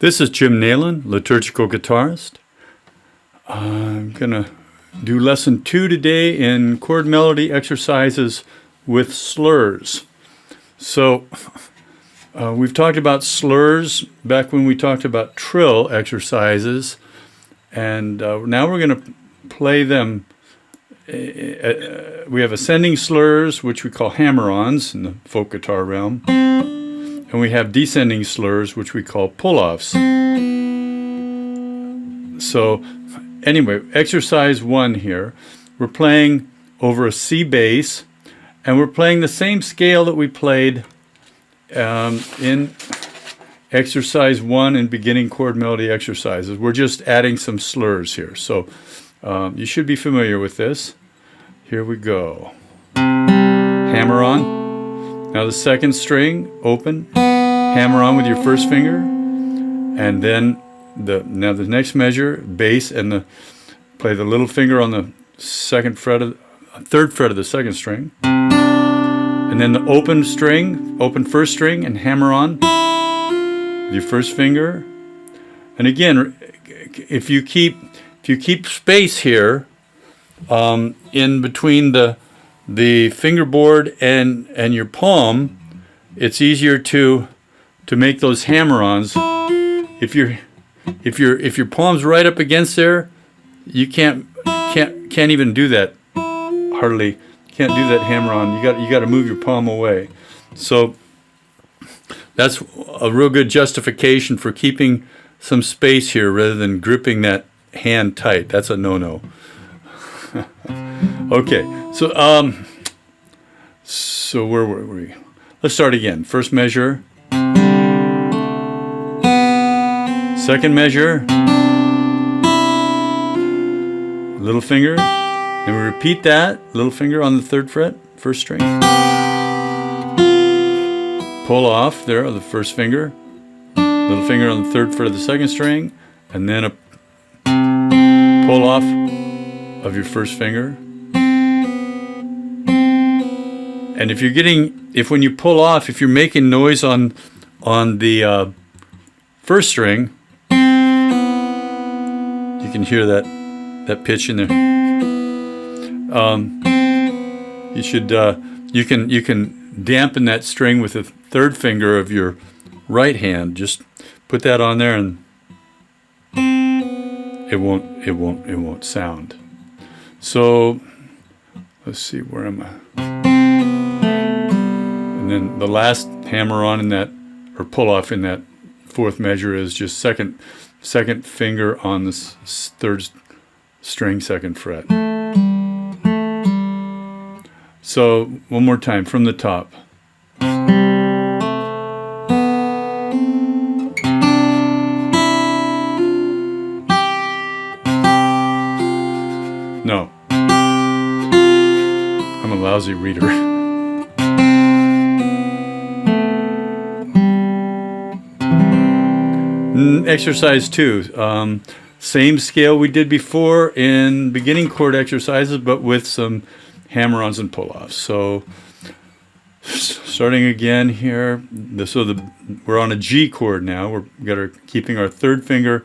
This is Jim Nailon, liturgical guitarist. I'm going to do lesson 2 today in chord melody exercises with slurs. So we've talked about slurs back when we talked about trill exercises, and now we're going to play them. We have ascending slurs, which we call hammer-ons in the folk guitar realm. And we have descending slurs, which we call pull-offs. So anyway, exercise 1 here. We're playing over a C bass, and we're playing the same scale that we played in exercise 1 in beginning chord melody exercises. We're just adding some slurs here. So you should be familiar with this. Here we go. Hammer on. Now the second string, open, hammer on with your first finger, and then the next measure, bass, and play the little finger on the third fret of the second string, and then the open first string, and hammer on with your first finger. And again, if you keep space here in between the fingerboard and your palm, it's easier to make those hammer-ons. If your palm's right up against there, you can't even do that. Hardly can't do that hammer-on. You got to move your palm away. So that's a real good justification for keeping some space here rather than gripping that hand tight. That's a no-no. Okay, so where were we? Let's start again. First measure, second measure, little finger, and we repeat that, little finger on the third fret, first string. Pull off there of the first finger, little finger on the third fret of the second string, and then a pull off of your first finger. And if when you pull off, if you're making noise on the first string, you can hear that pitch in there. You can dampen that string with the third finger of your right hand. Just put that on there, and it won't sound. So let's see, where am I? And then the last hammer on in that, or pull off in that fourth measure, is just second finger on the third string, second fret. So one more time from the top. No, I'm a lousy reader. Exercise 2, same scale we did before in beginning chord exercises, but with some hammer-ons and pull-offs. So starting again here, we're on a G chord now. We're keeping our third finger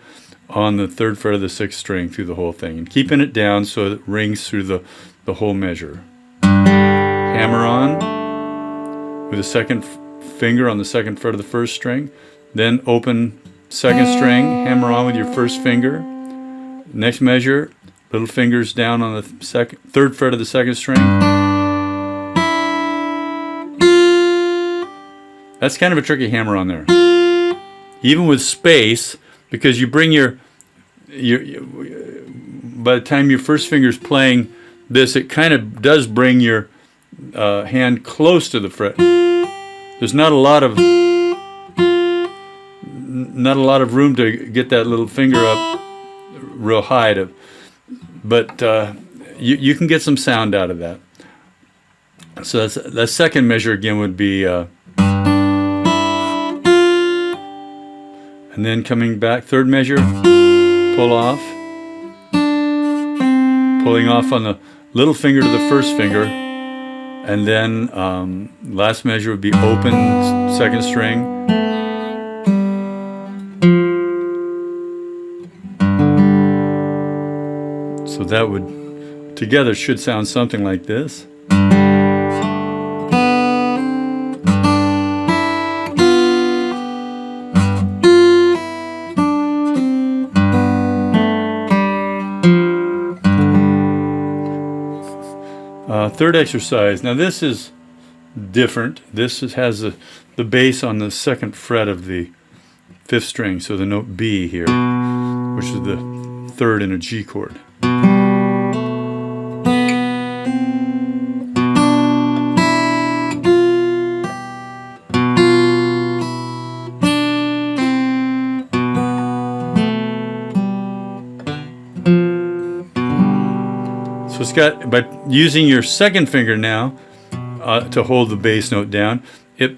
on the third fret of the sixth string through the whole thing, and keeping it down so it rings through the whole measure. Hammer on with the second finger on the second fret of the first string, then open second string, hammer on with your first finger. Next measure, little fingers down on the third fret of the second string. That's kind of a tricky hammer on there. Even with space, because you bring your by the time your first finger's playing this, it kind of does bring your hand close to the fret. There's not a lot of room to get that little finger up real high, but you can get some sound out of that. So that second measure again would be, and then coming back, third measure, pull off, pulling off on the little finger to the first finger, and then last measure would be open second string, that would together should sound something like this. Third exercise. Now this is different. Has the bass on the second fret of the fifth string, so the note B here, which is the third in a G chord. So it's got, by using your second finger now to hold the bass note down, it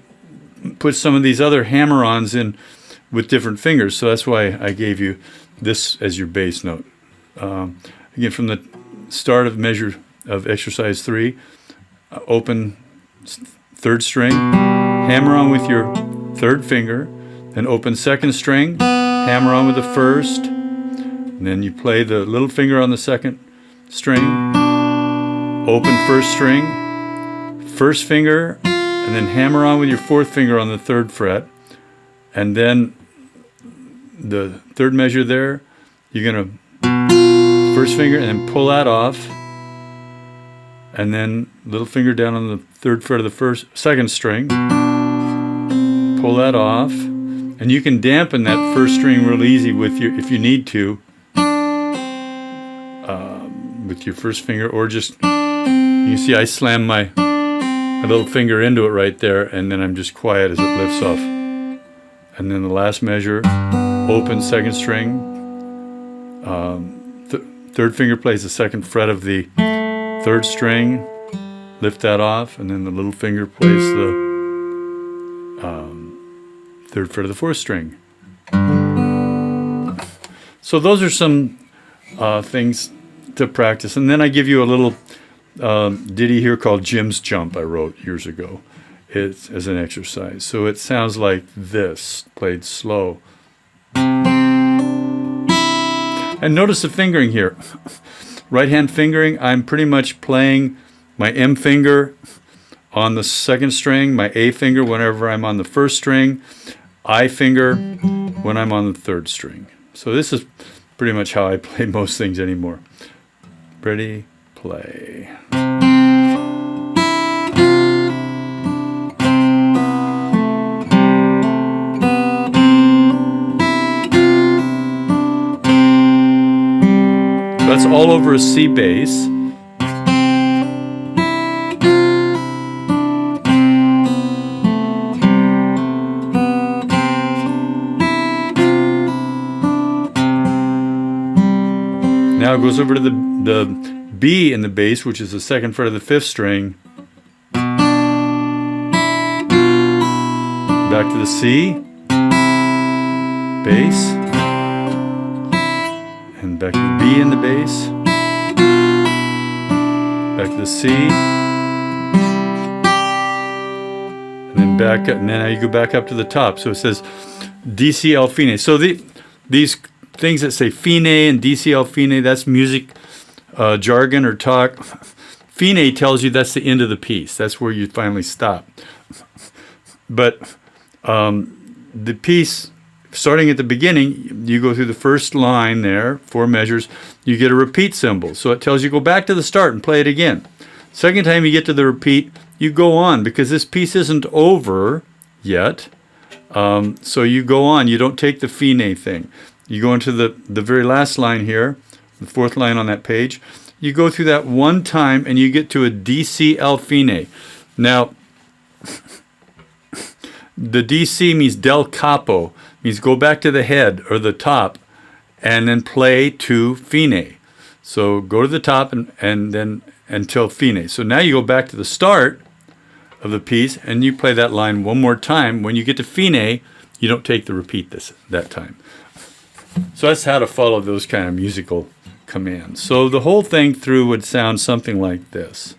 puts some of these other hammer-ons in with different fingers. So that's why I gave you this as your bass note. Again, from the start of measure of exercise 3, open third string, hammer on with your third finger, then open second string, hammer on with the first, and then you play the little finger on the second string, open first string, first finger, and then hammer on with your fourth finger on the third fret, and then the third measure there, you're going to first finger and then pull that off, and then little finger down on the third fret of the second string, pull that off, and you can dampen that first string real easy with your, if you need to, with your first finger, or just, you can see I slam my little finger into it right there, and then I'm just quiet as it lifts off. And then the last measure, open second string, third finger plays the second fret of the third string, lift that off, and then the little finger plays the third fret of the fourth string. So those are some things to practice. And then I give you a little ditty here called Jim's Jump I wrote years ago. It's as an exercise. So it sounds like this, played slow. And notice the fingering here. Right hand fingering, I'm pretty much playing my M finger on the second string, my A finger whenever I'm on the first string, I finger when I'm on the third string. So this is pretty much how I play most things anymore. Ready, play. That's all over a C bass. Now it goes over to the B in the bass, which is the second fret of the fifth string. Back to the C, bass, and back to the B in the bass, back to the C, and then back up, and then now you go back up to the top. So it says D, C, L, Fine. So these things that say Fine and D, C, L, Fine, that's music jargon or talk. Fine tells you that's the end of the piece. That's where you finally stop. But the piece, starting at the beginning, you go through the first line there, 4 measures, you get a repeat symbol. So it tells you go back to the start and play it again. Second time you get to the repeat, you go on, because this piece isn't over yet. So you go on. You don't take the Fine thing. You go into the very last line here, the 4th line on that page. You go through that one time and you get to a D, C, L, Fine. Now, the DC means del capo, means go back to the head or the top and then play to Fine. So go to the top and then until Fine. So now you go back to the start of the piece and you play that line one more time. When you get to Fine, you don't take the repeat that time. So that's how to follow those kind of musical commands. So the whole thing through would sound something like this.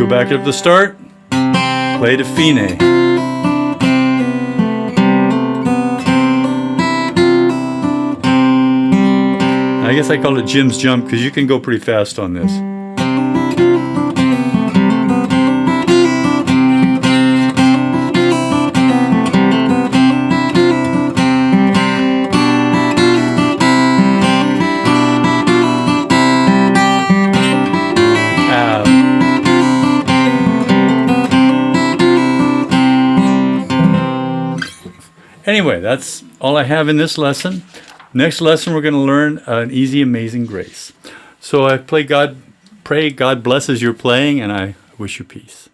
go back up to the start. Play to Fine. I guess I call it Jim's Jump because you can go pretty fast on this. Anyway, that's all I have in this lesson. Next lesson, we're going to learn an easy, amazing grace. So I pray God blesses your playing, and I wish you peace.